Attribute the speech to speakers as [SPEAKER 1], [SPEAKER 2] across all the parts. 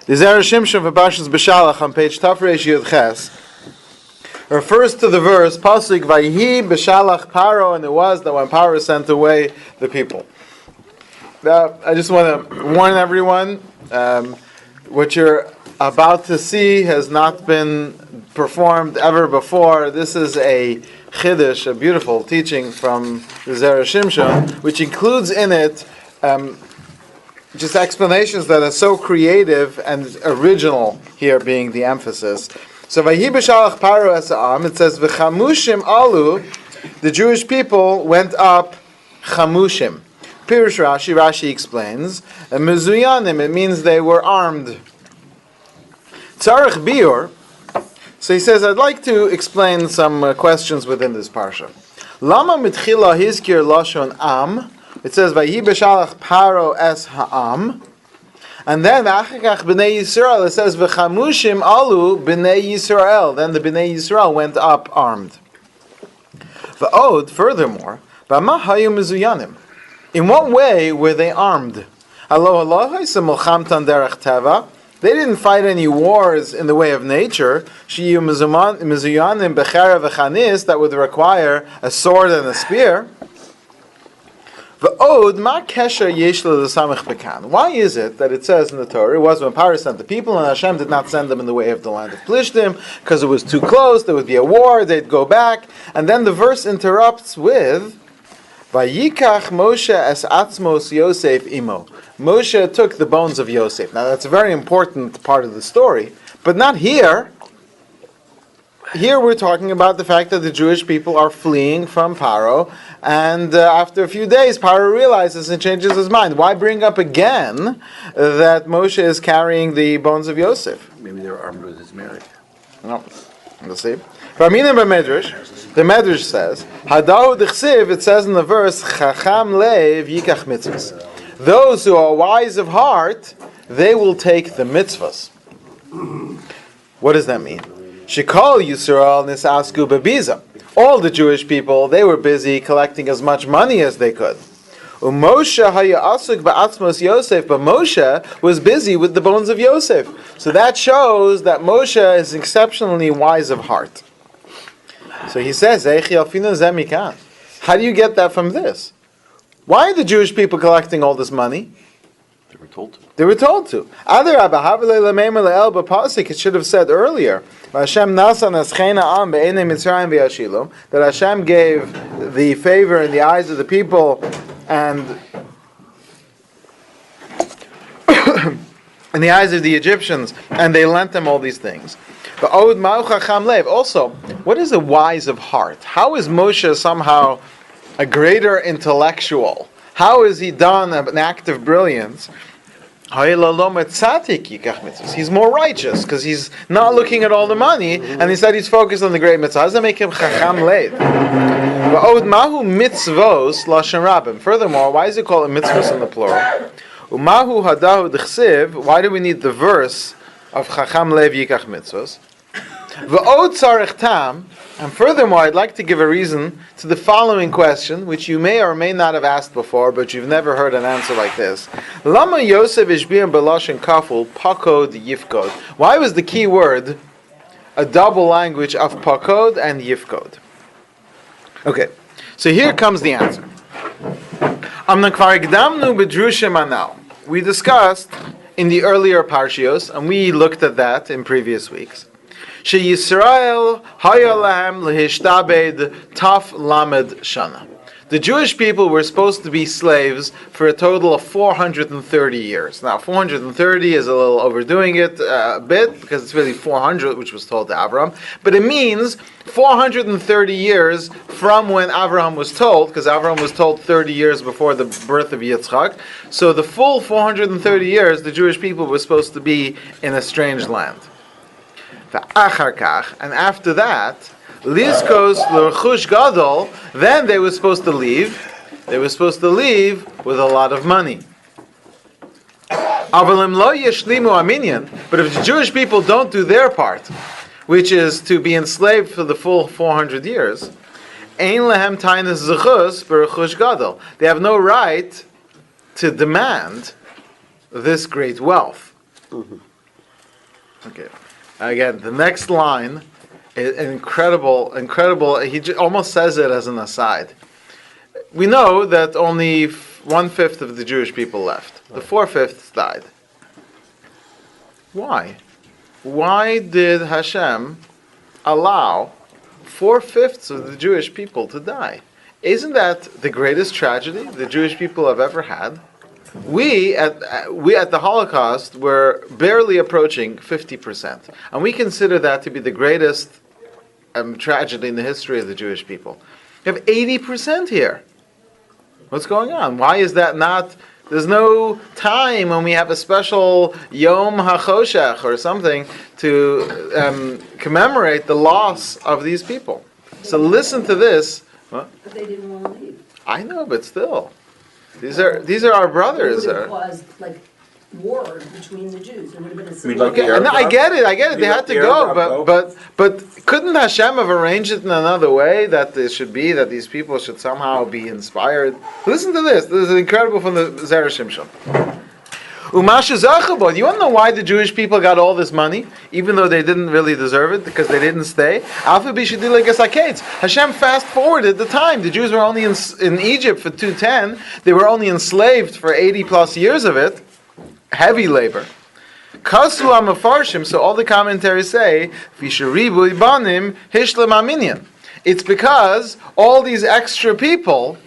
[SPEAKER 1] The Zera Shimshon for Beshalach on page Tafresh Yud Ches refers to the verse Pasuk Vayhi Beshalach Paro, and it was that when Paro sent away the people. Now, I just want to warn everyone, what you're about to see has not been performed ever before. This is a chiddush, a beautiful teaching from the Zera Shimshon, which includes in it just explanations that are so creative and original, here being the emphasis. So, Vayhi Beshalach Paro Esa'am, it says, V'chamushim alu, the Jewish people went up chamushim. Pirush Rashi explains, Mezuyanim, it means they were armed. Tzarech biur, so he says, I'd like to explain some questions within this parsha. Lama mitchila hizkir lashon am, it says, Vayhi Beshalach Paro es ha'am, and then Achakach b'nei Yisrael, it says, V'chamushim alu b'nei Yisrael, then the b'nei Yisrael went up armed. V'od, furthermore, B'ma hayu mezuyanim, in what way were they armed? They didn't fight any wars in the way of nature, that would require a sword and a spear. Why is it that it says in the Torah, it was when Paro sent the people and Hashem did not send them in the way of the land of Plishtim, because it was too close, there would be a war, they'd go back, and then the verse interrupts with, Vayikach Moshe es atzmos Yosef imo. Moshe took the bones of Yosef. Now that's a very important part of the story, but not here. Here we're talking about the fact that the Jewish people are fleeing from Paro, and after a few days, Paro realizes and changes his mind. Why bring up again that Moshe is carrying the bones of Yosef?
[SPEAKER 2] Maybe they're armed with his marriage.
[SPEAKER 1] No, we'll see. The Medrash says, Hadahu d'chsiv, it says in the verse, Chacham leiv yikach mitzvahs. Those who are wise of heart, they will take the mitzvahs. What does that mean? Shekol Yisrael nisasku bebiza. All the Jewish people, they were busy collecting as much money as they could. Moshe haya asuk ba'atzmos Yosef, but Moshe was busy with the bones of Yosef. So that shows that Moshe is exceptionally wise of heart. So he says, how do you get that from this? Why are the Jewish people collecting all this money?
[SPEAKER 2] They were told to.
[SPEAKER 1] They were told to. It should have said earlier that Hashem gave the favor in the eyes of the people and in the eyes of the Egyptians, and they lent them all these things. Also, what is a wise of heart? How is Moshe somehow a greater intellectual? How is he done an act of brilliance? He's more righteous because he's not looking at all the money, and instead he's focused on the great mitzvah. How does that make him chacham leid? Furthermore, why is it called a mitzvah in the plural? Why do we need the verse of chacham lev yikach mitzvos? And furthermore, I'd like to give a reason to the following question, which you may or may not have asked before, but you've never heard an answer like this. Lama Yosef ishbiyam b'lashon kaful pakod yifkod. Why was the key word a double language of pakod and yifkod? Okay, so here comes the answer. We discussed in the earlier parshios, and we looked at that in previous weeks. Yisrael haya lahem lehishtabed taf lamed shana. The Jewish people were supposed to be slaves for a total of 430 years. Now, 430 is a little overdoing it a bit, because it's really 400, which was told to Abraham. But it means 430 years from when Abraham was told, because Abraham was told 30 years before the birth of Yitzchak. So the full 430 years, the Jewish people were supposed to be in a strange land. And after that, Lizkos l'chush gadol, then they were supposed to leave. They were supposed to leave with a lot of money. But if the Jewish people don't do their part, which is to be enslaved for the full 400 years, they have no right to demand this great wealth. Okay. Again, the next line is incredible. He almost says it as an aside. We know that only 1/5 of the Jewish people left. The 4/5 died. Why? Why did Hashem allow 4/5 of the Jewish people to die? Isn't that the greatest tragedy the Jewish people have ever had? We at the Holocaust were barely approaching 50%, and we consider that to be the greatest tragedy in the history of the Jewish people. You have 80% here. What's going on? Why is that not? There's no time when we have a special Yom HaChoshech or something to commemorate the loss of these people. So listen to this. What?
[SPEAKER 3] But they didn't want to leave.
[SPEAKER 1] I know, but still. These are our brothers.
[SPEAKER 3] It would have caused war between the Jews. There would have been a civil
[SPEAKER 2] like the
[SPEAKER 3] war.
[SPEAKER 2] Arab
[SPEAKER 1] No, I get it. They had to go, but couldn't Hashem have arranged it in another way that it should be that these people should somehow be inspired? Listen to this. This is incredible from the Zera Shimshon. You want to know why the Jewish people got all this money, even though they didn't really deserve it, because they didn't stay? Hashem fast forwarded the time. The Jews were only in Egypt for 210. They were only enslaved for 80 plus years of it. Heavy labor. So all the commentaries say, it's because all these extra people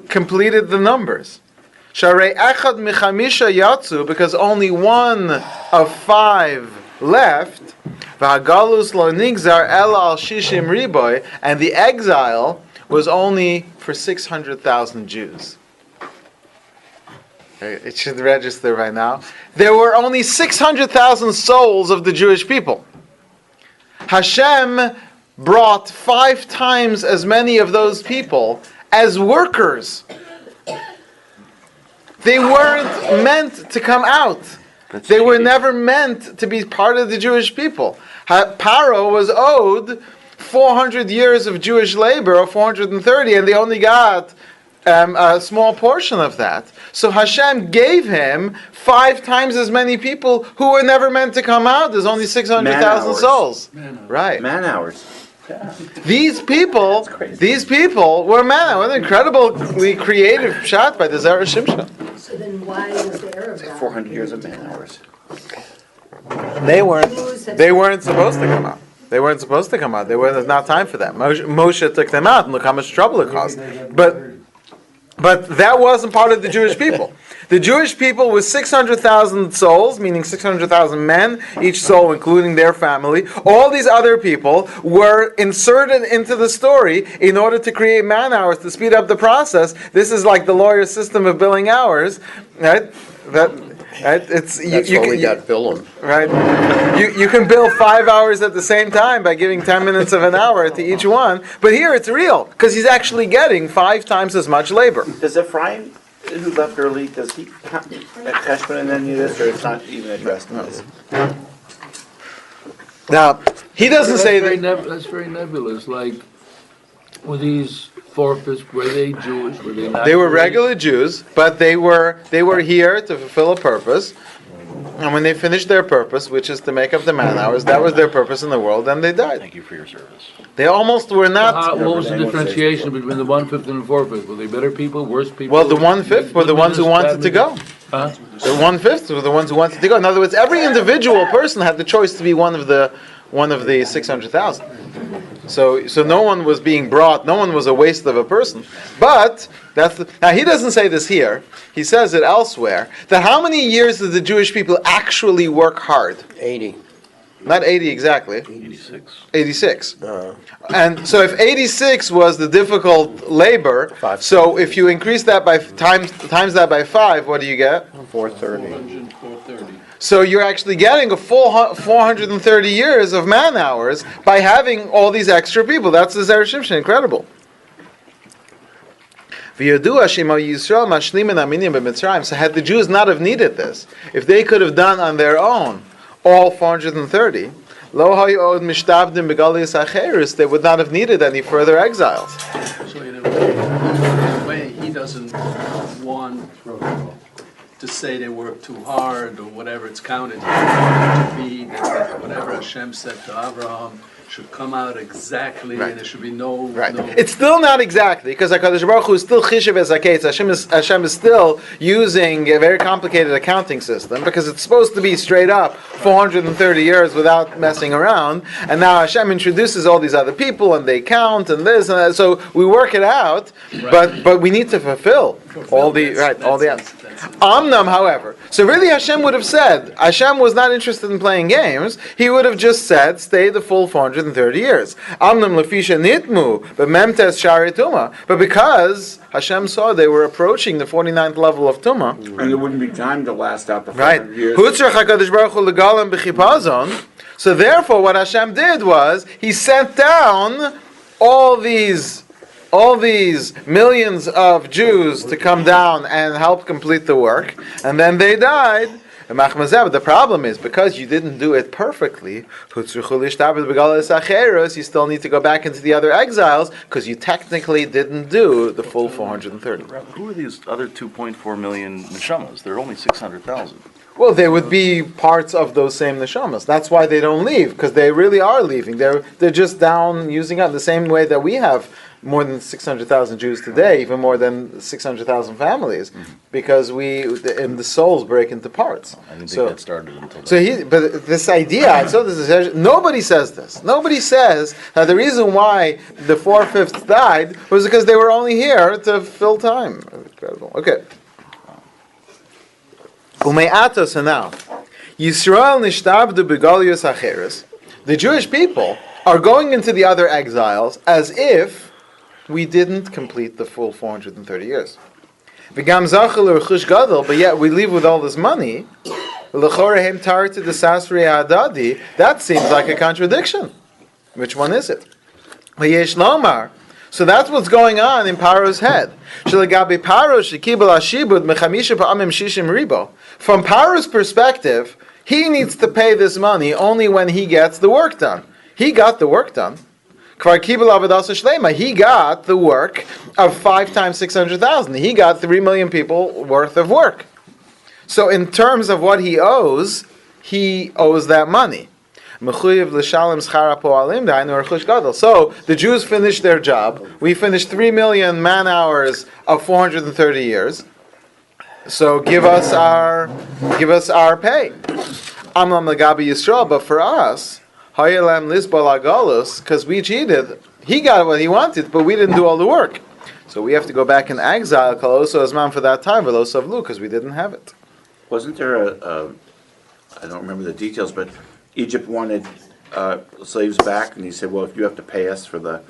[SPEAKER 1] completed the numbers. Because only 1 of 5 left, and the exile was only for 600,000 Jews. It should register right now. There were only 600,000 souls of the Jewish people. Hashem brought 5 times as many of those people as workers. They weren't meant to come out. They were never meant to be part of the Jewish people. Paro was owed 400 years of Jewish labor, or 430, and they only got a small portion of that. So Hashem gave him 5 times as many people who were never meant to come out. There's only 600,000 souls. Right.
[SPEAKER 2] Man hours.
[SPEAKER 1] Yeah. These people were man. What an incredibly creative shot by the Zera Shimshon.
[SPEAKER 3] So then why was the Arab God?
[SPEAKER 2] 400 years of man hours.
[SPEAKER 1] They weren't supposed to come out. They weren't supposed to come out. There's not time for that. Moshe took them out, and look how much trouble it caused. But that wasn't part of the Jewish people. The Jewish people was 600,000 souls, meaning 600,000 men, each soul including their family. All these other people were inserted into the story in order to create man hours, to speed up the process. This is like the lawyer system of billing hours, right?
[SPEAKER 4] That's why we got billing.
[SPEAKER 1] Right? You can bill 5 hours at the same time by giving 10 minutes of an hour to each one. But here it's real, because he's actually getting 5 times as much labor.
[SPEAKER 2] Does Ephraim, who left early, does he count at Cheshbon and any of this, or it's not even addressed in this?
[SPEAKER 1] Now, he doesn't say that.
[SPEAKER 5] That's very nebulous. Like, were these 4/5, were they Jewish? Were they not?
[SPEAKER 1] They were regular Jews, but they were here to fulfill a purpose. And when they finished their purpose, which is to make up the man hours, that was their purpose in the world, and they died.
[SPEAKER 2] Thank you for your service.
[SPEAKER 1] They almost were not.
[SPEAKER 5] What was the differentiation between the 1/5 and the 4/5? Were they better people, worse people?
[SPEAKER 1] Well, the 1/5 were the ones who wanted to go.
[SPEAKER 5] Huh?
[SPEAKER 1] The 1/5 were the ones who wanted to go. In other words, every individual person had the choice to be one of the 600,000. So no one was being brought. No one was a waste of a person. But now he doesn't say this here. He says it elsewhere. That how many years did the Jewish people actually work hard?
[SPEAKER 4] 80.
[SPEAKER 1] Not 80 exactly.
[SPEAKER 2] 86.
[SPEAKER 1] 86. And so if 86 was the difficult labor, so if you increase that by times that by 5, what do you get?
[SPEAKER 4] 430.
[SPEAKER 1] So you're actually getting a full 430 years of man hours by having all these extra people. That's the Zera Shimshon. Incredible. So had the Jews not have needed this, if they could have done on their own all 430, they would not have needed any further exiles.
[SPEAKER 6] So in a way, he doesn't want to say they work too hard or whatever it's counted to be, that whatever Hashem said to Abraham should come out exactly,
[SPEAKER 1] Right.
[SPEAKER 6] and there should be no.
[SPEAKER 1] Right.
[SPEAKER 6] no
[SPEAKER 1] It's still not exactly, because HaKadosh Baruch Hu is still Chishev Ezaketz. Hashem is still using a very complicated accounting system, because it's supposed to be straight up 430 years without messing around, and now Hashem introduces all these other people, and they count, and this, and that, so we work it out, but we need to fulfill all the, all the...
[SPEAKER 6] that's-
[SPEAKER 1] Amnam, however, so really Hashem would have said, Hashem was not interested in playing games, he would have just said, stay the full 430 years. Amnam lefisha nitmu, but memtes shari tuma. But because Hashem saw they were approaching the 49th level of tuma,
[SPEAKER 2] And there wouldn't be time to last out the
[SPEAKER 1] right?
[SPEAKER 2] 400 years.
[SPEAKER 1] Hutzrach HaKadosh Baruch Hu legalam b'chipazon. So therefore, what Hashem did was he sent down all these millions of Jews to come down and help complete the work, and then they died. But the problem is, because you didn't do it perfectly, you still need to go back into the other exiles, because you technically didn't do the full 430.
[SPEAKER 7] Who are these other 2.4 million neshamas? There are only 600,000.
[SPEAKER 1] Well, they would be parts of those same neshamas. That's why they don't leave, because they really are leaving. They're just down using up the same way that we have more than 600,000 Jews today, even more than 600,000 families, because the souls break into parts.
[SPEAKER 7] I didn't think that started until
[SPEAKER 1] But this idea, I saw this. Nobody says this. Nobody says that the reason why the 4/5 died was because they were only here to fill time. Incredible. Okay. Ume'atos, and now Yisrael nishtabdu begalios acheres. The Jewish people are going into the other exiles as if we didn't complete the full 430 years. But yet we leave with all this money. That seems like a contradiction. Which one is it? So that's what's going on in Paro's head. From Paro's perspective, he needs to pay this money only when he gets the work done. He got the work done. He got the work of 5 times 600,000. He got 3 million people worth of work. So in terms of what he owes that money. So the Jews finished their job. We finished 3 million man hours of 430 years. So give us our pay. Amlam Lagabi Yisrael, but for us, because we cheated, he got what he wanted, but we didn't do all the work. So we have to go back in exile, Kaloso Asman, for that time, because we didn't have it.
[SPEAKER 2] Wasn't there I don't remember the details, but Egypt wanted slaves back, and he said, well, if you have to pay us for the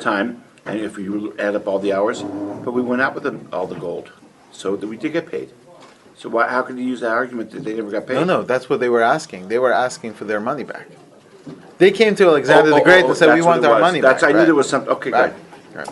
[SPEAKER 2] time, and if you add up all the hours, but we went out with all the gold, so that we did get paid. So how could you use that argument that they never got paid?
[SPEAKER 1] No, that's what they were asking. They were asking for their money back. They came to Alexander the Great and said, we want our money back.
[SPEAKER 2] I knew there was something. Okay, good.
[SPEAKER 1] Right.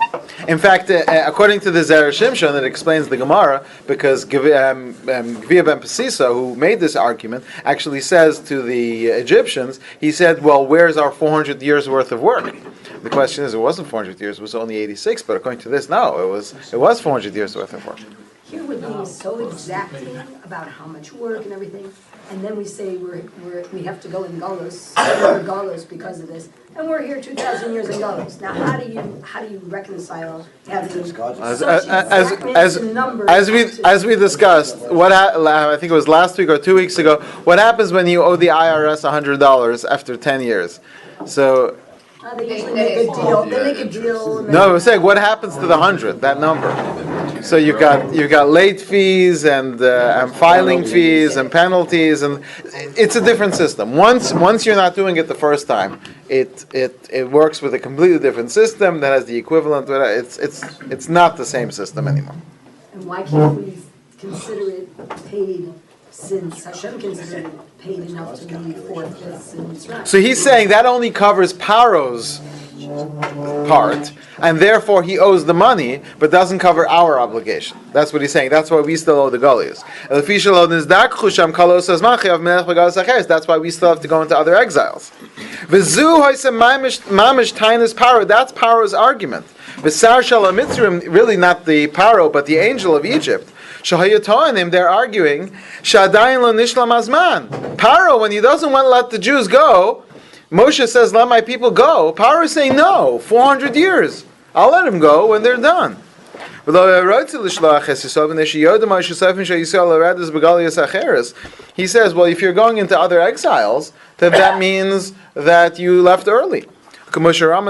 [SPEAKER 1] In fact, according to the Zera Shimshon, it explains the Gemara, because Gvia ben Pesisa, who made this argument, actually says to the Egyptians, he said, well, where's our 400 years worth of work? The question is, it wasn't 400 years, it was only 86, but according to this, no, it was 400 years worth of work.
[SPEAKER 3] Here we're being so exacting about how much work and everything, and then we say we have to go in Golos because of this, and we're here 2,000 years in Golos. Now, how do you reconcile having such exactness in numbers?
[SPEAKER 1] As we discussed, I think it was last week or 2 weeks ago, what happens when you owe the IRS $100 after 10 years? So.
[SPEAKER 3] They usually make a deal. They make a deal.
[SPEAKER 1] No, I was saying, what happens to the 100? That number. So you've got late fees and filing fees and penalties, and it's a different system. Once you're not doing it the first time, it works with a completely different system that has the equivalent. It's not the same system anymore.
[SPEAKER 3] And why can't we consider it paid? Since Hashem considered it paid enough to be 4/5 in Israel.
[SPEAKER 1] So he's saying that only covers Paro's part, and therefore he owes the money, but doesn't cover our obligation. That's what he's saying. That's why we still owe the Goliaths. That's why we still have to go into other exiles. That's Paro's argument. Really not the Paro, but the angel of Egypt. Shahayatonim, they're arguing, Shadayin lo nishlam azman. Paro, when he doesn't want to let the Jews go, Moshe says, let my people go. Paro is saying, no, 400 years. I'll let them go when they're done. He says, well, if you're going into other exiles, then that means that you left early. As we know,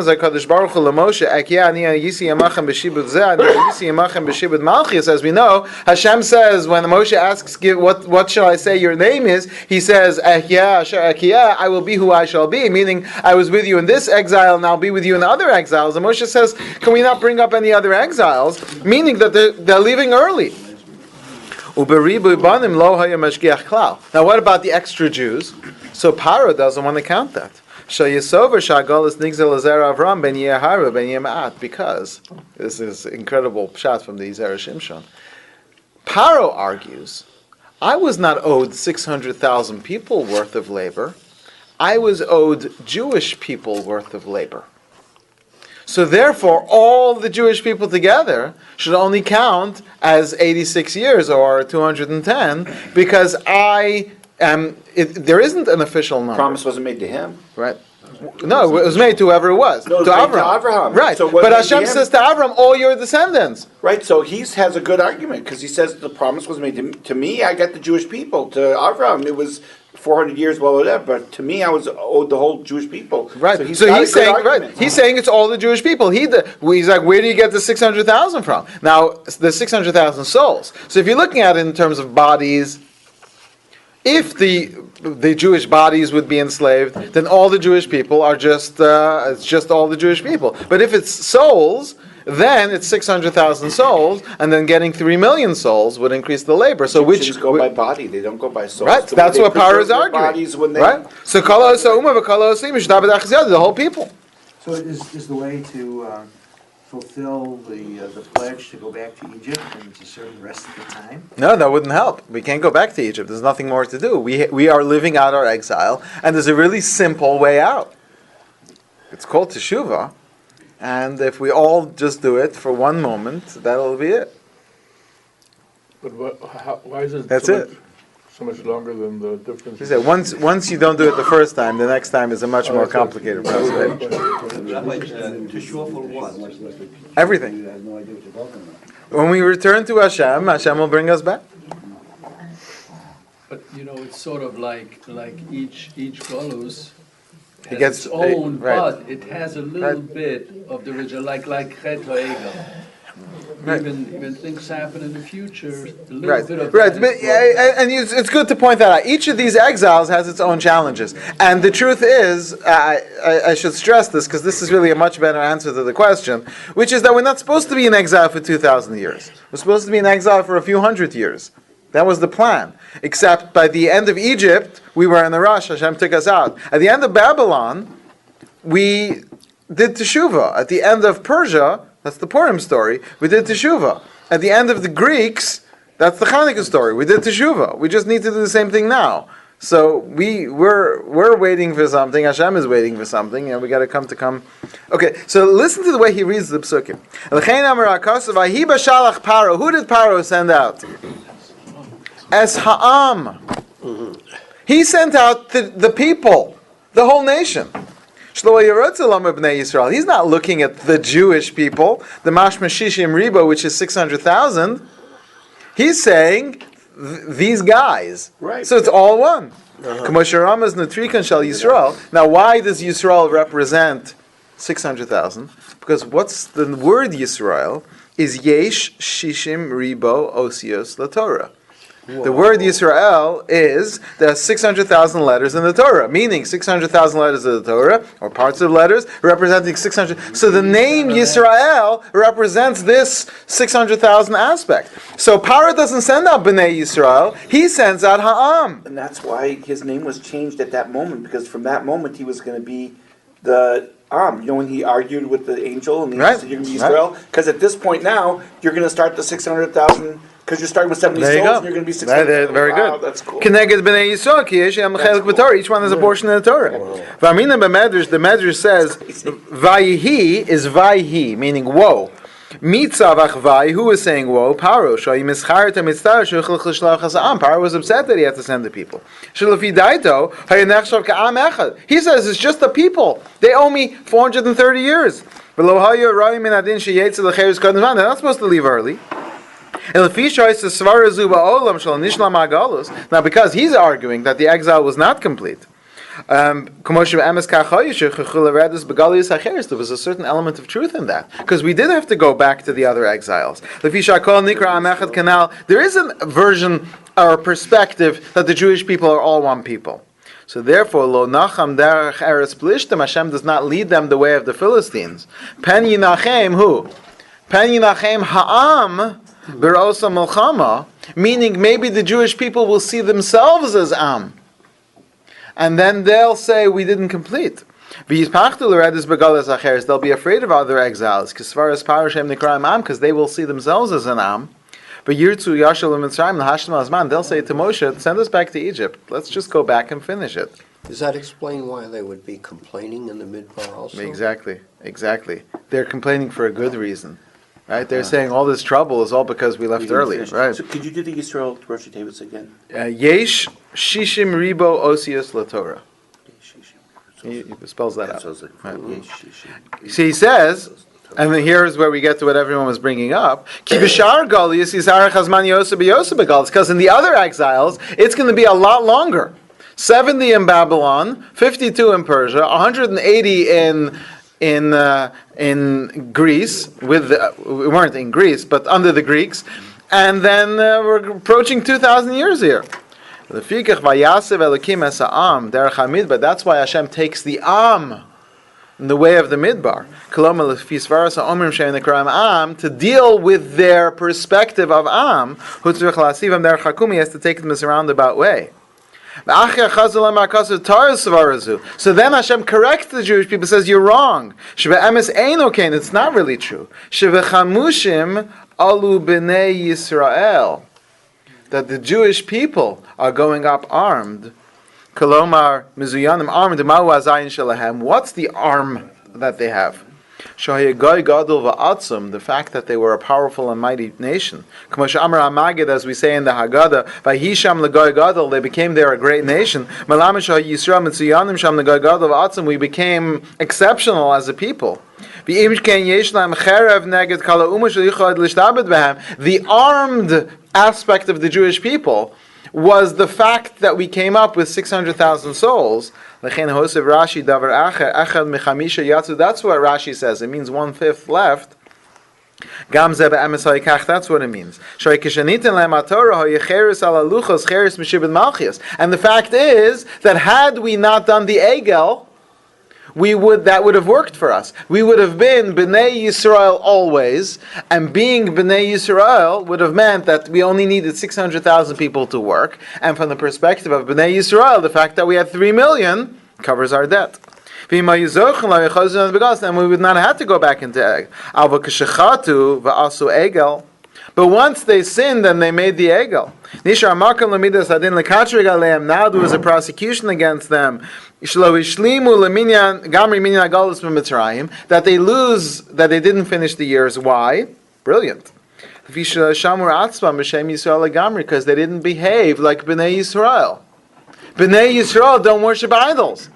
[SPEAKER 1] Hashem says when Moshe asks, what shall I say your name is? He says, I will be who I shall be, meaning I was with you in this exile and I'll be with you in the other exiles. And Moshe says, can we not bring up any other exiles? Meaning that they're leaving early. Now what about the extra Jews? So Paro doesn't want to count that. Because this is incredible shot from the Zera Shimshon. Paro argues, I was not owed 600,000 people worth of labor. I was owed Jewish people worth of labor. So therefore, all the Jewish people together should only count as 86 years or 210 because there isn't an official number.
[SPEAKER 2] Promise wasn't made to him.
[SPEAKER 1] Right. No, it was made to whoever it was.
[SPEAKER 2] No, it was
[SPEAKER 1] to
[SPEAKER 2] made
[SPEAKER 1] Avraham.
[SPEAKER 2] to Avraham.
[SPEAKER 1] Right.
[SPEAKER 2] So
[SPEAKER 1] but Hashem says to Avraham, all your descendants.
[SPEAKER 2] Right, so he has a good argument because he says the promise was made to me. I got the Jewish people. To Avraham, it was 400 years, whatever. But to me, I was owed the whole Jewish people.
[SPEAKER 1] Right.
[SPEAKER 2] So he's saying,
[SPEAKER 1] He's saying it's all the Jewish people. He's like, where do you get the 600,000 from? Now, the 600,000 souls. So if you're looking at it in terms of bodies, if the Jewish bodies would be enslaved, then all the Jewish people are just it's just all the Jewish people. But if it's souls, then it's 600,000 souls, and then getting 3 million souls would increase the labor. So
[SPEAKER 2] Egyptians go by body; they don't go by souls.
[SPEAKER 1] Right, that's what Paro is arguing. Right. So the whole people.
[SPEAKER 8] So is the way to fulfill the pledge to go back to Egypt and to serve the rest of the time?
[SPEAKER 1] No, that wouldn't help. We can't go back to Egypt. There's nothing more to do. We are living out our exile, and there's a really simple way out. It's called teshuvah, and if we all just do it for one moment, that'll be it.
[SPEAKER 9] But why is it?
[SPEAKER 1] That's
[SPEAKER 9] so much longer than the difference?
[SPEAKER 1] He said once you don't do it the first time, the next time is a much more complicated process. Everything. When we return to Hashem, Hashem will bring us back.
[SPEAKER 6] But it's sort of like each Golus
[SPEAKER 1] He
[SPEAKER 6] has
[SPEAKER 1] gets
[SPEAKER 6] its own,
[SPEAKER 1] right.
[SPEAKER 6] but it has a little bit of the original, like Chet HaEgel.
[SPEAKER 1] Right.
[SPEAKER 6] Even things happen in the future, a little
[SPEAKER 1] Right,
[SPEAKER 6] bit of
[SPEAKER 1] right.
[SPEAKER 6] that
[SPEAKER 1] But,
[SPEAKER 6] is brought.
[SPEAKER 1] and it's good to point that out. Each of these exiles has its own challenges. And the truth is, I should stress this because this is really a much better answer to the question, which is that we're not supposed to be in exile for 2,000 years. We're supposed to be in exile for a few hundred years. That was the plan. Except by the end of Egypt, we were in the rush. Hashem took us out. At the end of Babylon, we did teshuvah. At the end of Persia, that's the Purim story, we did teshuvah. At the end of the Greeks, that's the Hanukkah story, we did teshuvah. We just need to do the same thing now. So we're waiting for something, Hashem is waiting for something, and we got to come. Okay, so listen to the way he reads the psukim. Who did Paro send out? Es ha'am. He sent out the people, the whole nation. He's not looking at the Jewish people, the Mashma Shishim Ribo, which is 600,000. He's saying these guys.
[SPEAKER 2] Right.
[SPEAKER 1] So it's all one. Now, why does Yisrael represent 600,000? Because what's the word Yisrael is Yesh Shishim Ribo Osios LaTorah. The word Yisrael is there are 600,000 letters in the Torah, meaning 600,000 letters of the Torah, or parts of letters, representing 600. So the name Yisrael represents this 600,000 aspect. So Paro doesn't send out Bnei Yisrael, he sends out Ha'am.
[SPEAKER 2] And that's why his name was changed at that moment, because from that moment he was going to be the when he argued with the angel and he said you're going to be Yisrael, because at this point now, you're going to start the 600,000. Because you're starting with 70 souls, and you're going to be 600.
[SPEAKER 1] Very good.
[SPEAKER 2] Wow, that's cool.
[SPEAKER 1] Keneged b'nei Yisrael, ki yesh yam chelik b'Torah. Each one has a portion in the Torah. V'amina b'medrash, the medrash says, Vayihi is Vayihi, meaning woe. Mitzav achvai, who was saying woe? Paro. Paro was upset that he had to send the people. He says it's just the people. They owe me 430 years. They're not supposed to leave early. Now, because he's arguing that the exile was not complete, there was a certain element of truth in that, because we did have to go back to the other exiles. There is a version or perspective that the Jewish people are all one people. So therefore, lo nacham derech eretz plishtim, Hashem does not lead them the way of the Philistines. Pen yinachem who? Pen yinachem ha'am b'rosa milchama, meaning maybe the Jewish people will see themselves as am. And then they'll say, we didn't complete. They'll be afraid of other exiles, because they will see themselves as an am. But they'll say to Moshe, send us back to Egypt. Let's just go back and finish it.
[SPEAKER 4] Does that explain why they would be complaining in the Midbar also?
[SPEAKER 1] Exactly. They're complaining for a good reason. Right? They're saying all this trouble is all because we left early. Right?
[SPEAKER 2] So could you do the Yisrael Rosh Davis again?
[SPEAKER 1] Yesh Shishim Ribo Osius LaTorah. He spells that out. See, he says, and then here's where we get to what everyone was bringing up. Because in the other exiles, it's going to be a lot longer. 70 in Babylon, 52 in Persia, 180 in Greece. We weren't in Greece, but under the Greeks, and then we're approaching 2,000 years here. But that's why Hashem takes the Am in the way of the Midbar, to deal with their perspective of Am. He has to take them this roundabout way. So then Hashem corrects the Jewish people, says, you're wrong. It's not really true. That the Jewish people are going up armed. Kolomar mizuyanim armed. What's the arm that they have? The fact that they were a powerful and mighty nation. As we say in the Haggadah, they became there a great nation. We became exceptional as a people. The armed aspect of the Jewish people was the fact that we came up with 600,000 souls. That's what Rashi says. It means 1/5 left. That's what it means. And the fact is that had we not done the Egel, that would have worked for us. We would have been B'nai Yisrael always, and being B'nai Yisrael would have meant that we only needed 600,000 people to work, and from the perspective of B'nai Yisrael, the fact that we had 3 million covers our debt. And we would not have to go back into Egel. But once they sinned, then they made the Egel. Now there was a prosecution against them. That they didn't finish the years. Why? Brilliant. Because they didn't behave like B'nai Yisrael. B'nai Yisrael don't worship idols.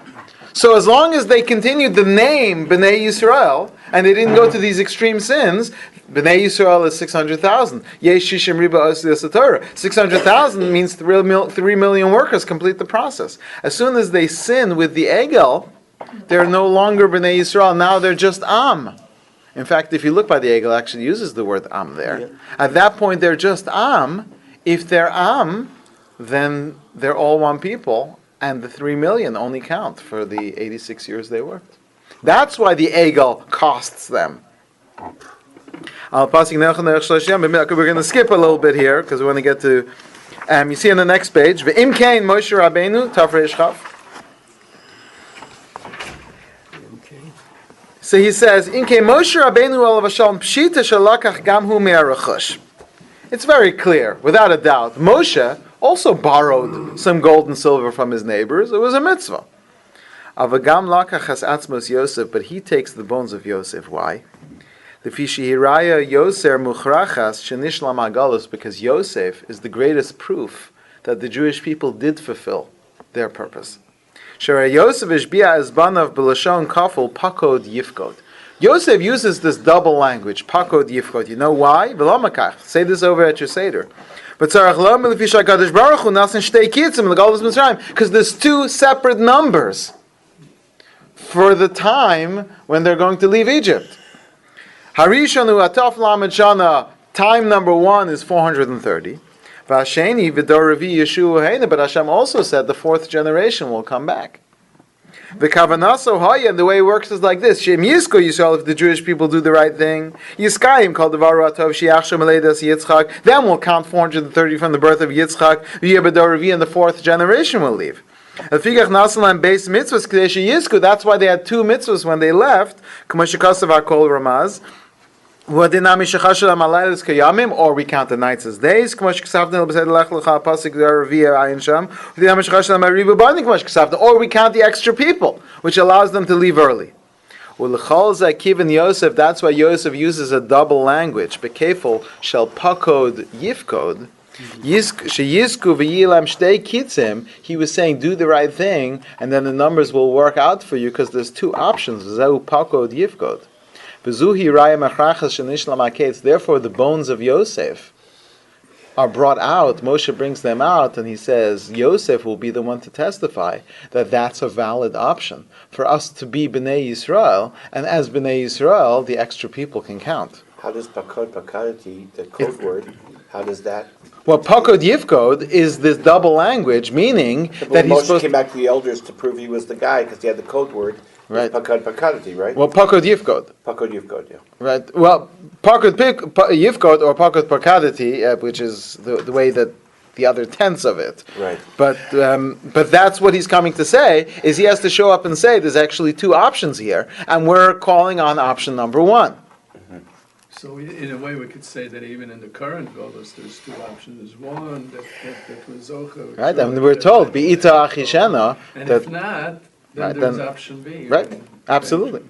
[SPEAKER 1] So as long as they continued the name B'nai Yisrael, and they didn't go to these extreme sins, B'nai Yisrael is 600,000. Yesh Shishim Riba Osius Torah. 600,000 means 3 million workers complete the process. As soon as they sin with the Egel, they're no longer B'nai Yisrael. Now they're just Am. In fact, if you look by the Egel, it actually uses the word Am there. Yeah. At that point, they're just Am. If they're Am, then they're all one people, and the 3 million only count for the 86 years they worked. That's why the Egel costs them. We're going to skip a little bit here because we want to get to. You see on the next page, V'im kein Moshe Rabbeinu Tafresh Chaf. So he says, In kein Moshe Rabbeinu olav hashalom pshita shalakach gam hu me'arachush. It's very clear, without a doubt. Moshe also borrowed some gold and silver from his neighbors. It was a mitzvah. Avagam lakach has atzmos Yosef, but he takes the bones of Yosef. Why? The Fishihiraya Yoser Muchrachas Shenishlam Agalus, because Yosef is the greatest proof that the Jewish people did fulfill their purpose. Shara Yosef Ishbia Ezbanav B'Lashon Kafel Pakod Yifkod. Yosef uses this double language, Pakod Yifkod. You know why? V'lomakach. Say this over at your Seder. But because there's two separate numbers for the time when they're going to leave Egypt. Harishanu Ataf Lamed Shana, time number 1 is 430. Vasheni V'dor Revi Yeshua Heina, but Hashem also said the 4th generation will come back. V'kavanaso Haya, and the way it works is like this: Shem Yisko Yisrael, if the Jewish people do the right thing, Yiskayim called the Varu Atov Shiachshem Aleidas Yitzchak, then we'll count 430 from the birth of Yitzchak. V'yebedor Revi, and the 4th generation will leave. That's why they had 2 mitzvahs when they left. Or we count the nights as days. Or we count the extra people, which allows them to leave early. That's why Yosef uses a double language. Bekefel shall pakod yifkod. He was saying, do the right thing, and then the numbers will work out for you, because there's 2 options. Therefore, the bones of Yosef are brought out. Moshe brings them out, and he says, Yosef will be the one to testify that that's a valid option for us to be Bnei Yisrael, and as Bnei Yisrael, the extra people can count.
[SPEAKER 4] How does pakoti, the code word, how does that?
[SPEAKER 1] Well, pakod yivkod is this double language, meaning that he's supposed
[SPEAKER 4] came back to the elders to prove he was the guy because he had the code word. Right. Pakoti, right?
[SPEAKER 1] Well, pakod yivkod.
[SPEAKER 4] Pakod yivkod, yeah.
[SPEAKER 1] Right. Well, pakod yivkod or pakod pakadati, which is the way that the other tense of it.
[SPEAKER 4] Right.
[SPEAKER 1] But that's what he's coming to say, is he has to show up and say there's actually 2 options here, and we're calling on option number 1.
[SPEAKER 6] So in a way, we could say that even in the current Golos, there's 2 options. There's one that was Zocha.
[SPEAKER 1] Right, and we're told, Be'ita Achishena.
[SPEAKER 6] And if not, then there's option B.
[SPEAKER 1] Right, absolutely.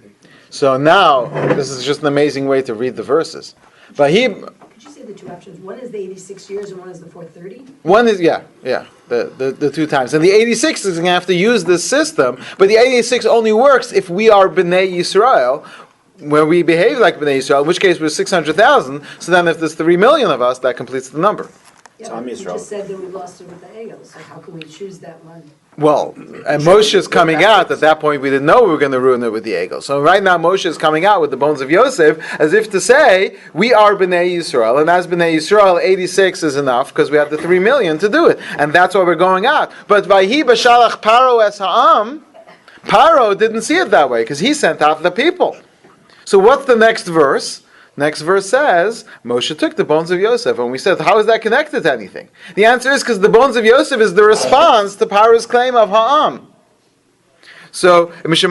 [SPEAKER 1] So now, this is just an amazing way to read the verses. But
[SPEAKER 3] Could you say the 2 options? One is the 86 years and one is the 430?
[SPEAKER 1] One is, the 2 times. And the 86 is going to have to use this system, but the 86 only works if we are B'nai Yisrael, where we behave like Bnei Yisrael, in which case we're 600,000, so then if there's 3 million of us, that completes the number.
[SPEAKER 3] Yeah, but you just said that we lost it with the Egel, so how can we choose that one?
[SPEAKER 1] Well, and Moshe is coming out, at that point we didn't know we were going to ruin it with the Egel. So right now Moshe is coming out with the bones of Yosef, as if to say, we are Bnei Yisrael, and as Bnei Yisrael, 86 is enough, because we have the 3 million to do it, and that's why we're going out. But Vayhi Beshalach Paro es ha'am, Paro didn't see it that way, because he sent out the people. So what's the next verse? Next verse says, Moshe took the bones of Yosef. And we said, how is that connected to anything? The answer is because the bones of Yosef is the response to Paro's claim of Ha'am. So, that's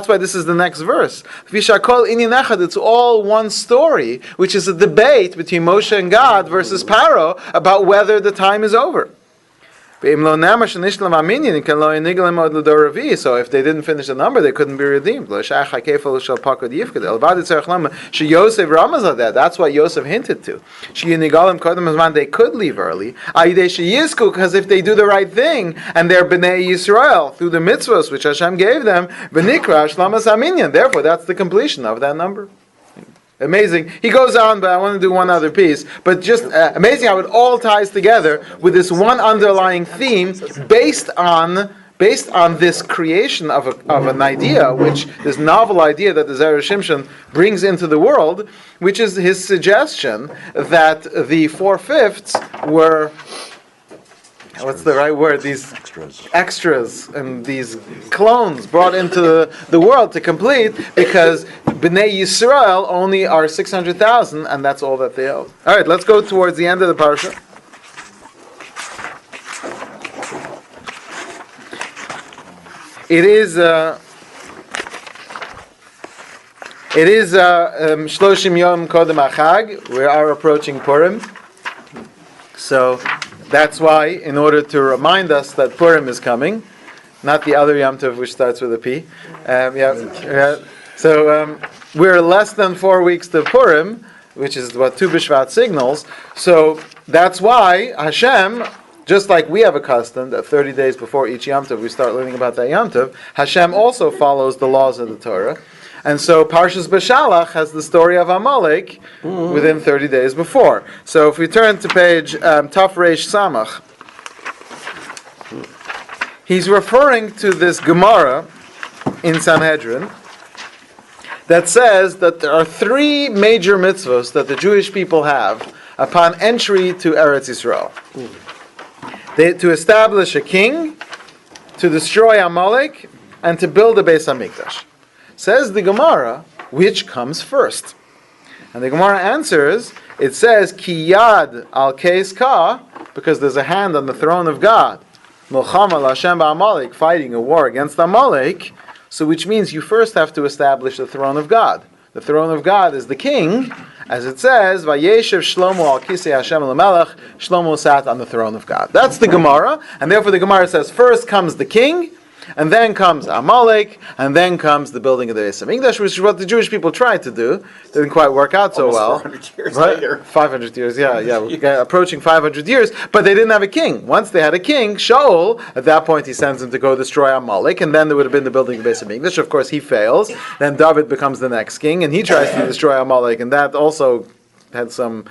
[SPEAKER 1] why this is the next verse. It's all one story, which is a debate between Moshe and God versus Paro about whether the time is over. So if they didn't finish the number, they couldn't be redeemed. That's what Yosef hinted to. They could leave early. Because if they do the right thing, and they're Bnei Yisrael, through the mitzvahs which Hashem gave them, therefore that's the completion of that number. Amazing. He goes on, but I want to do one other piece. But just amazing how it all ties together with this one underlying theme based on this creation of an idea, this novel idea that the Zera Shimshon brings into the world, which is his suggestion that the 4/5 were, what's the right word? These extras and these clones brought into the world to complete, because Bnei Yisrael only are 600,000, and that's all that they owe. All right, let's go towards the end of the parsha. It is Shloshim Yom Kodem Achag. We are approaching Purim, so that's why, in order to remind us that Purim is coming, not the other Yom Tov which starts with a P. So we're less than 4 weeks to Purim, which is what Tu B'Shvat signals. So that's why Hashem, just like we have a custom that 30 days before each Yom Tov we start learning about that Yom Tov, Hashem also follows the laws of the Torah. And so Parshas Beshalach has the story of Amalek within 30 days before. So if we turn to page Taf Reish Samach, he's referring to this Gemara in Sanhedrin that says that there are 3 major mitzvahs that the Jewish people have upon entry to Eretz Yisrael. To establish a king, to destroy Amalek, and to build a Beis HaMikdash. Says the Gemara, which comes first? And the Gemara answers, it says, Ki yad al keis ka, because there's a hand on the throne of God. Milchama l'Hashem ba'Amalek, fighting a war against Amalek. So which means you first have to establish the throne of God. The throne of God is the king, as it says, Vayeshev Shlomo al kisei Hashem l'melech, Shlomo sat on the throne of God. That's the Gemara, and therefore the Gemara says, first comes the king, and then comes Amalek, and then comes the building of the Beis HaMikdash, which is what the Jewish people tried to do. Didn't quite work out so well.
[SPEAKER 4] 400 years later.
[SPEAKER 1] 500 years, yeah. We're approaching 500 years, but they didn't have a king. Once they had a king, Shaul, at that point he sends him to go destroy Amalek, and then there would have been the building of the Beis HaMikdash. Of course, he fails. Then David becomes the next king, and he tries to destroy Amalek, and that also had some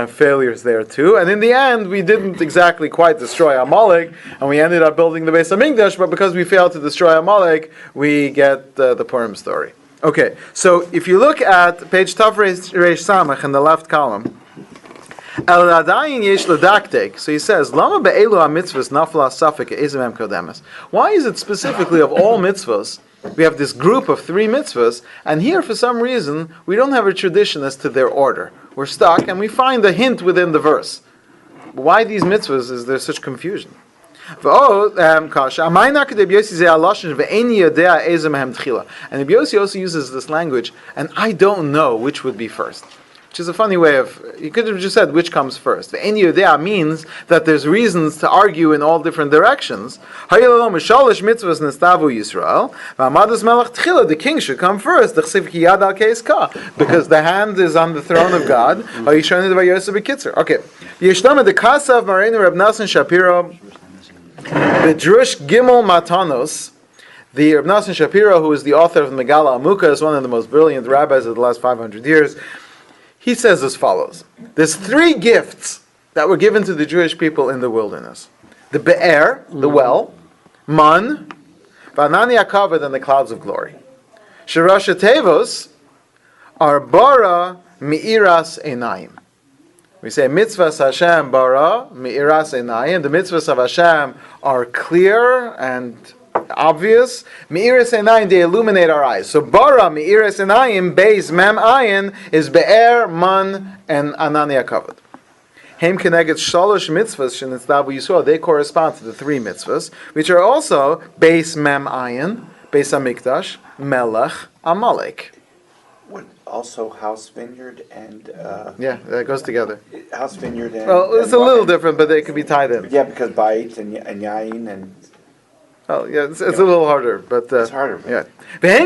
[SPEAKER 1] failures there too. And in the end, we didn't exactly quite destroy Amalek, and we ended up building the Beis HaMikdash, but because we failed to destroy Amalek, we get the Purim story. Okay, so if you look at page Tav Reish Samach in the left column, El Adayin Yesh Ledaktek, so he says, Lama be'elu ha-mitzvahs nafla safek ezem kodemes. Why is it specifically of all mitzvahs, we have this group of 3 mitzvahs, and here for some reason, we don't have a tradition as to their order. We're stuck, and we find a hint within the verse. Why these mitzvahs is there such confusion? And Rabbi Yossi also uses this language, and I don't know which would be first. Which is a funny way of, you could have just said which comes first. The Eni Yodea means that there's reasons to argue in all different directions. The king should come first, because the hand is on the throne of God. Okay. The Kasav Marenu Reb Nasan Shapiro, Bedrush Gimel Matanos. The Reb Nasan Shapiro, who is the author of the Megala Amuka, is one of the most brilliant rabbis of the last 500 years. He says as follows. There's 3 gifts that were given to the Jewish people in the wilderness. The Be'er, the well, Man, Vanani HaKavod, and the clouds of glory. Shirasha Tevos are Bara Mi'iras Einayim. We say mitzvahs Hashem bara Mi'iras Einayim. The mitzvahs of Hashem are clear and obvious. Me'iras Einayim, they illuminate our eyes. So bara Me'iras Einayim, beis mem ayin, is be'er, man, and anani hakavod. Heim keneged shalosh mitzvahs shenitzdavu Yisrael. They correspond to the 3 mitzvahs, which are also beis mem ayin, beis hamikdash, melech, amalek.
[SPEAKER 4] What, also house, vineyard, and...
[SPEAKER 1] yeah, that goes together.
[SPEAKER 4] House, vineyard, and...
[SPEAKER 1] Well, it's a little different, but they can be tied in.
[SPEAKER 4] Yeah, because bait and yain and...
[SPEAKER 1] Oh, yeah, it's a little harder, but...
[SPEAKER 4] it's harder.
[SPEAKER 1] Yeah. This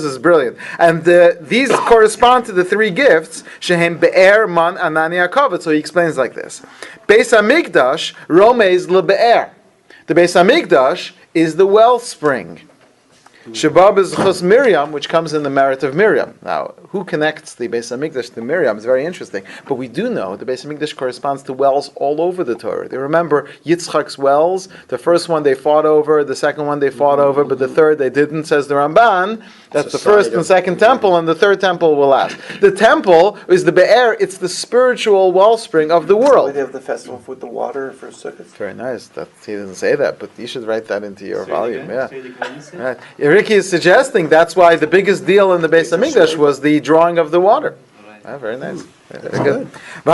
[SPEAKER 1] is brilliant. And these correspond to the 3 gifts, Shehem Be'er, Man, Anani HaKavod. So he explains like this. Beis HaMikdash, Romez LeBe'er. The Beis HaMikdash is the wellspring. Shabab is Chos Miriam, which comes in the merit of Miriam. Now, who connects the Beis HaMikdash to Miriam is very interesting. But we do know the Beis HaMikdash corresponds to wells all over the Torah. They remember Yitzchak's wells. The first one they fought over, the second one they fought over, but the third they didn't, says the Ramban. That's the first and second temple, and the third temple will last. The temple is the Be'er, it's the spiritual wellspring of the world.
[SPEAKER 4] They have the festival with the water for Sukkot.
[SPEAKER 1] Very nice. He didn't say that, but you should write that into your volume. Yeah. Right. Ricky is suggesting that's why the biggest deal in the Beis HaMikdash was the drawing of the water. Very nice. Very good. The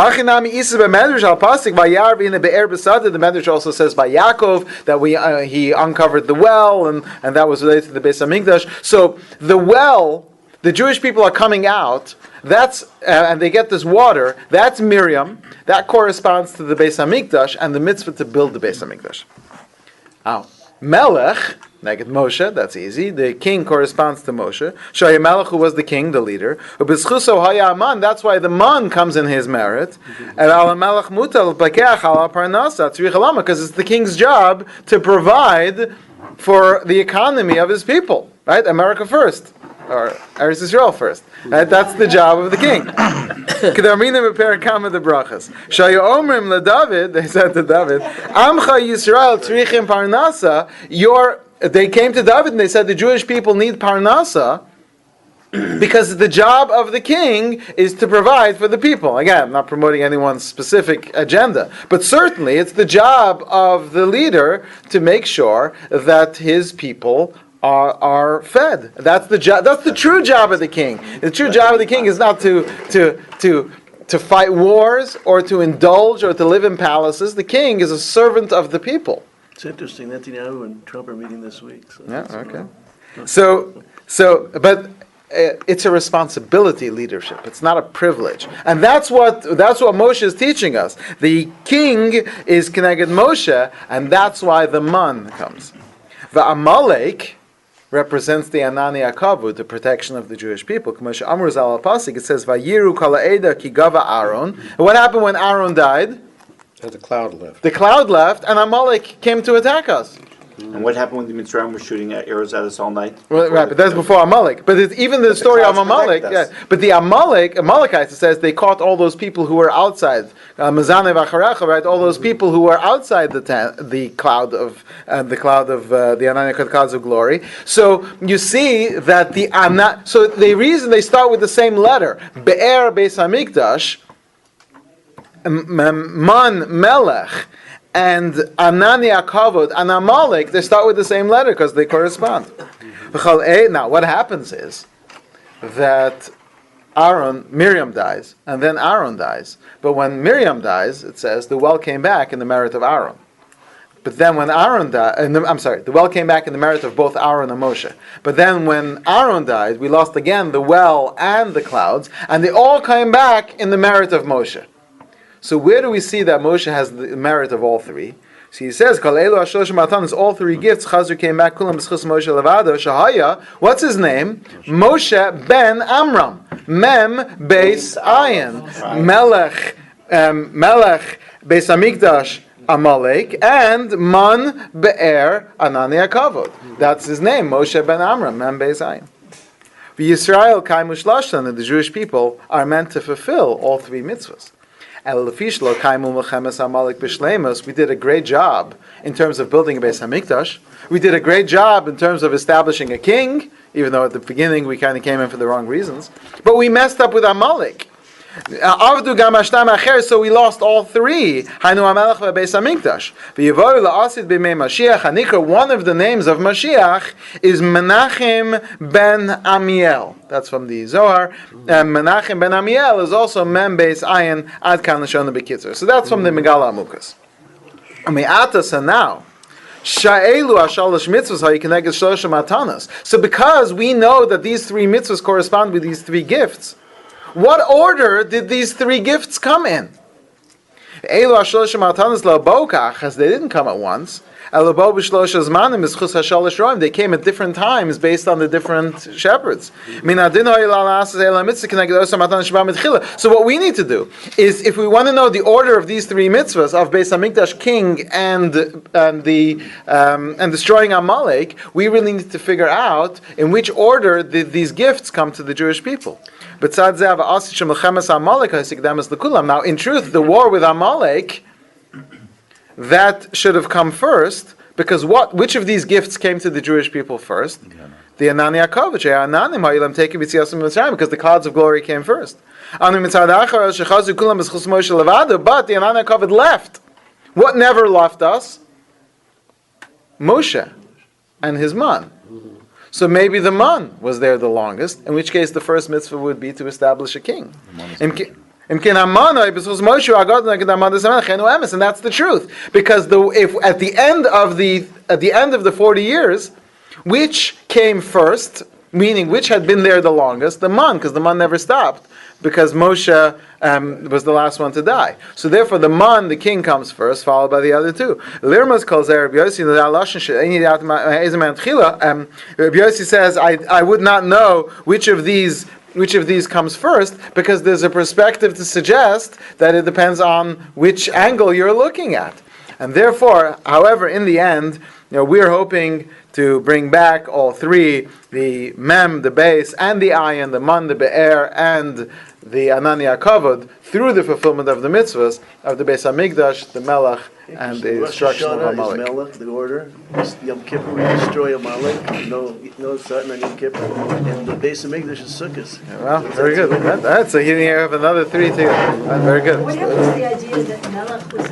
[SPEAKER 1] Medrash also says by Yaakov that he uncovered the well, and that was related to the Beis HaMikdash. So the well, the Jewish people are coming out. That's and they get this water. That's Miriam. That corresponds to the Beis HaMikdash and the mitzvah to build the Beis HaMikdash. Melech, neged Moshe, that's easy. The king corresponds to Moshe. Shaya Melech, who was the king, the leader. Ubizchuso haya aman, that's why the man comes in his merit. And ala Melech mutal pakeach ala parnasa tzrich alama, because it's the king's job to provide for the economy of his people. Right? America first. Or Eretz Yisrael first. Right? That's the job of the king. Kedarminim beperakam the brachas. Shayu omrim leDavid, they said to David, Amcha Yisrael tzrichim parnasa. They came to David and they said the Jewish people need parnasa because the job of the king is to provide for the people. Again, I'm not promoting anyone's specific agenda, but certainly it's the job of the leader to make sure that his people are fed. That's the job. That's the true job of the king. The true job of the king is not to fight wars or to indulge or to live in palaces. The king is a servant of the people.
[SPEAKER 10] It's interesting. Netanyahu and Trump are meeting this week. So
[SPEAKER 1] yeah. Okay. But it's a responsibility. Leadership. It's not a privilege, and that's what Moshe is teaching us. The king is connected Moshe, and that's why the man comes. The Amalek represents the Anani Akavud, the protection of the Jewish people. It says, Vayiru kala eda ki gava Aaron. And what happened when Aaron died?
[SPEAKER 4] The cloud left.
[SPEAKER 1] The cloud left, and Amalek came to attack us.
[SPEAKER 2] And what happened when the Mitzrayim were shooting arrows at us all night?
[SPEAKER 1] Well, right, but that's before Amalek. But it's even the story of Amalek. Yeah, but the Amalekites, it says they caught all those people who were outside. Mazane v'acharecha, right? All those people who were outside the cloud of the Ananiya clouds of glory. So you see that so the reason they start with the same letter, Be'er Beis Hamikdash, Man Melech, and Ananiya Kavod and Amalek, they start with the same letter because they correspond. Now, what happens is that Miriam dies, and then Aaron dies. But when Miriam dies, it says the well came back in the merit of Aaron. But then when Aaron died, the well came back in the merit of both Aaron and Moshe. But then when Aaron died, we lost again the well and the clouds, and they all came back in the merit of Moshe. So where do we see that Moshe has the merit of all three? So he says, all three gifts, Chazur came back, Kulam B'schus Moshe Levado, Shahaya, what's his name? Moshe ben Amram, Mem Beis Ayin, Melech Beis Hamikdash, Amalek, and Man Be'er Ananiya Kavod. That's his name, Moshe ben Amram, Mem Beis Ayin. Yisrael Kaimu Shlashtan, and the Jewish people are meant to fulfill all three mitzvahs. We did a great job in terms of building a Beis Hamikdash. We did a great job in terms of establishing a king, even though at the beginning we kind of came in for the wrong reasons. But we messed up with Amalek. So we lost all three. One of the names of Mashiach is Menachem ben Amiel. That's from the Zohar. Menachem ben Amiel is also Mem Beis Ayin Ad Kan Lashon B'Kitzur. So that's from the Megala Amukas. And now, so because we know that these three mitzvahs correspond with these three gifts, what order did these three gifts come in? As they didn't come at once. They came at different times based on the different shepherds. So what we need to do is, if we want to know the order of these three mitzvahs of Beis Hamikdash king and destroying Amalek, we really need to figure out in which order did these gifts come to the Jewish people. Now, in truth, the war with Amalek, that should have come first, because which of these gifts came to the Jewish people first? The Ananiya Kavod, because the clouds of glory came first. But the Ananiya Kavod left. What never left us? Moshe and his man. So maybe the man was there the longest, in which case the first mitzvah would be to establish a king. And that's the truth. Because if at the end of the 40 years, which came first, meaning which had been there the longest? The man, because the man never stopped. because Moshe was the last one to die. So therefore, the man, the king, comes first, followed by the other two. Lirmas calls there. Rabbi Yossi says, I would not know which of these comes first, because there's a perspective to suggest that it depends on which angle you're looking at. And therefore, however, in the end, we're hoping to bring back all three, the mem, the base, and the ayin, the man, the be'er, and the anania kavod, through the fulfillment of the mitzvahs of the Beis Hamikdash, the melech, and the destruction of Amalek.
[SPEAKER 10] Melech, the order. Yom Kippur, we destroy Amalek. No Satan on Yom Kippur. And the Beis Hamikdash is Sukkot.
[SPEAKER 1] Well, very good. So here you have another three together. Very good.
[SPEAKER 3] What happened to the idea that melech was